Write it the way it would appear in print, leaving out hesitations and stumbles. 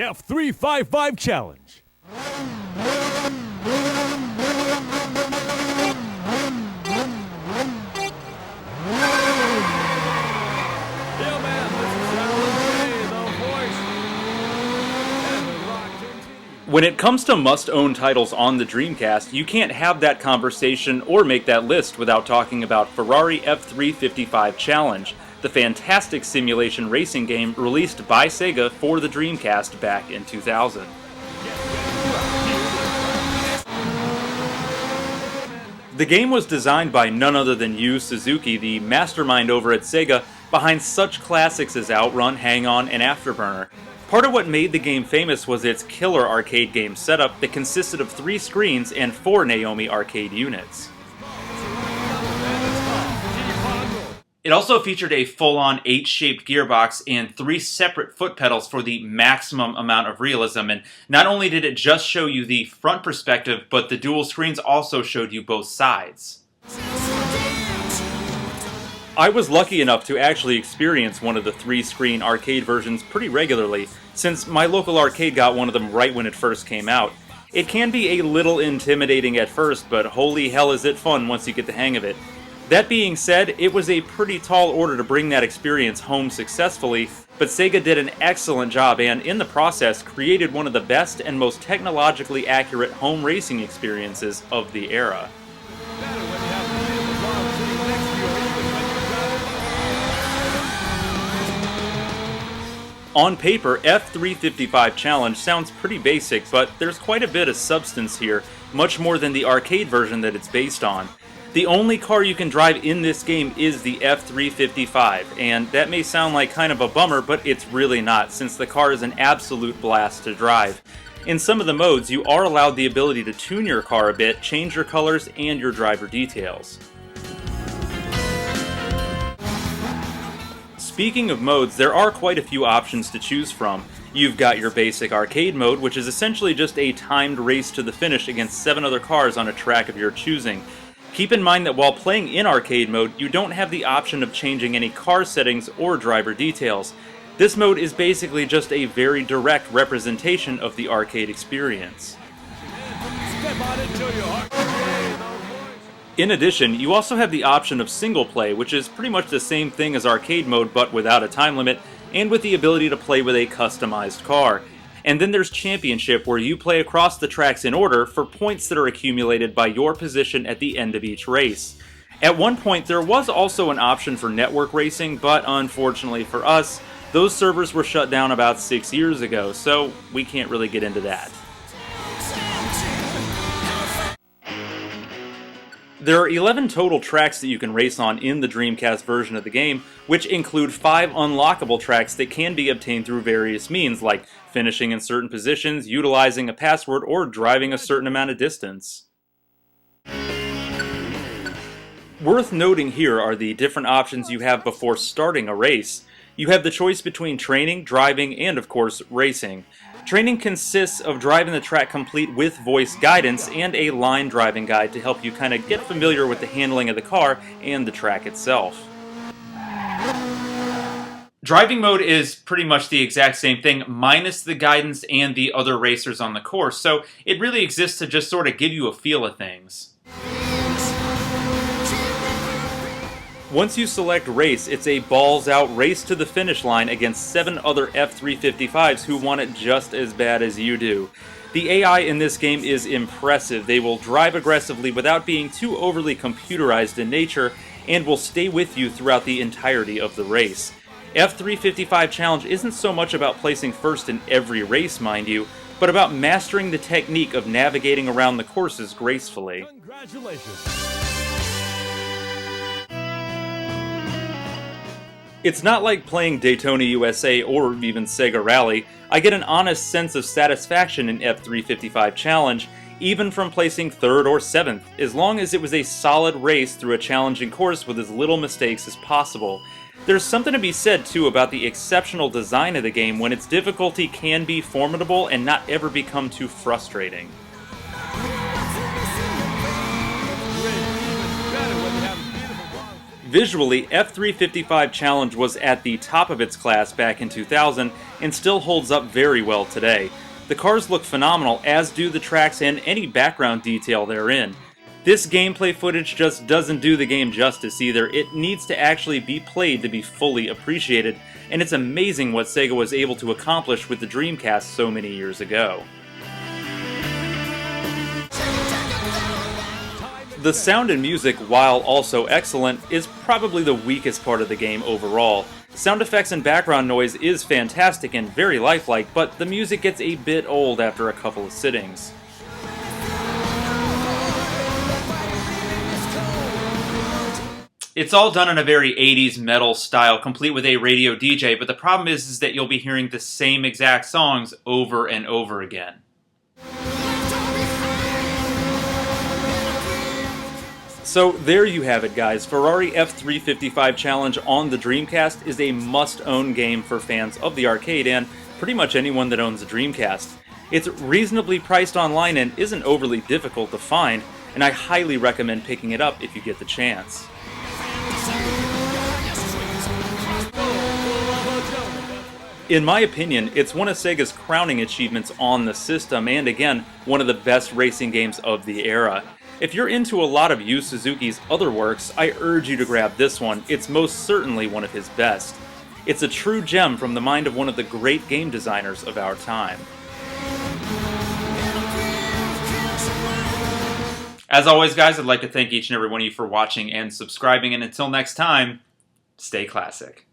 F355 Challenge. When it comes to must-own titles on the Dreamcast, you can't have that conversation or make that list without talking about Ferrari F355 Challenge, the fantastic simulation racing game released by Sega for the Dreamcast back in 2000. The game was designed by none other than Yu Suzuki, the mastermind over at Sega behind such classics as Outrun, Hang On, and Afterburner. Part of what made the game famous was its killer arcade game setup that consisted of 3 screens and 4 Naomi arcade units. It also featured a full-on 8-shaped gearbox and 3 separate foot pedals for the maximum amount of realism, and not only did it just show you the front perspective, but the dual screens also showed you both sides. I was lucky enough to actually experience one of the 3-screen arcade versions pretty regularly, since my local arcade got one of them right when it first came out. It can be a little intimidating at first, but holy hell is it fun once you get the hang of it. That being said, it was a pretty tall order to bring that experience home successfully, but Sega did an excellent job and, in the process, created one of the best and most technologically accurate home racing experiences of the era. On paper, F355 Challenge sounds pretty basic, but there's quite a bit of substance here, much more than the arcade version that it's based on. The only car you can drive in this game is the F355, and that may sound like kind of a bummer, but it's really not, since the car is an absolute blast to drive. In some of the modes, you are allowed the ability to tune your car a bit, change your colors, and your driver details. Speaking of modes, there are quite a few options to choose from. You've got your basic arcade mode, which is essentially just a timed race to the finish against 7 other cars on a track of your choosing. Keep in mind that while playing in arcade mode, you don't have the option of changing any car settings or driver details. This mode is basically just a very direct representation of the arcade experience. In addition, you also have the option of single play, which is pretty much the same thing as arcade mode but without a time limit, and with the ability to play with a customized car. And then there's Championship, where you play across the tracks in order for points that are accumulated by your position at the end of each race. At one point, there was also an option for network racing, but unfortunately for us, those servers were shut down about 6 years ago, so we can't really get into that. There are 11 total tracks that you can race on in the Dreamcast version of the game, which include 5 unlockable tracks that can be obtained through various means, like finishing in certain positions, utilizing a password, or driving a certain amount of distance. Worth noting here are the different options you have before starting a race. You have the choice between training, driving, and of course, racing. Training consists of driving the track complete with voice guidance and a line driving guide to help you kind of get familiar with the handling of the car and the track itself. Driving mode is pretty much the exact same thing, minus the guidance and the other racers on the course, so it really exists to just sort of give you a feel of things. Once you select race, it's a balls-out race to the finish line against 7 other F355s who want it just as bad as you do. The AI in this game is impressive. They will drive aggressively without being too overly computerized in nature, and will stay with you throughout the entirety of the race. F355 Challenge isn't so much about placing first in every race, mind you, but about mastering the technique of navigating around the courses gracefully. Congratulations. It's not like playing Daytona USA or even Sega Rally. I get an honest sense of satisfaction in F355 Challenge, even from placing 3rd or 7th, as long as it was a solid race through a challenging course with as little mistakes as possible. There's something to be said, too, about the exceptional design of the game when its difficulty can be formidable and not ever become too frustrating. Visually, F355 Challenge was at the top of its class back in 2000 and still holds up very well today. The cars look phenomenal, as do the tracks and any background detail therein. This gameplay footage just doesn't do the game justice either. It needs to actually be played to be fully appreciated, and it's amazing what Sega was able to accomplish with the Dreamcast so many years ago. The sound and music, while also excellent, is probably the weakest part of the game overall. Sound effects and background noise is fantastic and very lifelike, but the music gets a bit old after a couple of sittings. It's all done in a very 80s metal style, complete with a radio DJ, but the problem is that you'll be hearing the same exact songs over and over again. So there you have it, guys. Ferrari F355 Challenge on the Dreamcast is a must-own game for fans of the arcade and pretty much anyone that owns a Dreamcast. It's reasonably priced online and isn't overly difficult to find, and I highly recommend picking it up if you get the chance. In my opinion, it's one of Sega's crowning achievements on the system, and again, one of the best racing games of the era. If you're into a lot of Yu Suzuki's other works, I urge you to grab this one. It's most certainly one of his best. It's a true gem from the mind of one of the great game designers of our time. As always, guys, I'd like to thank each and every one of you for watching and subscribing, and until next time, stay classic.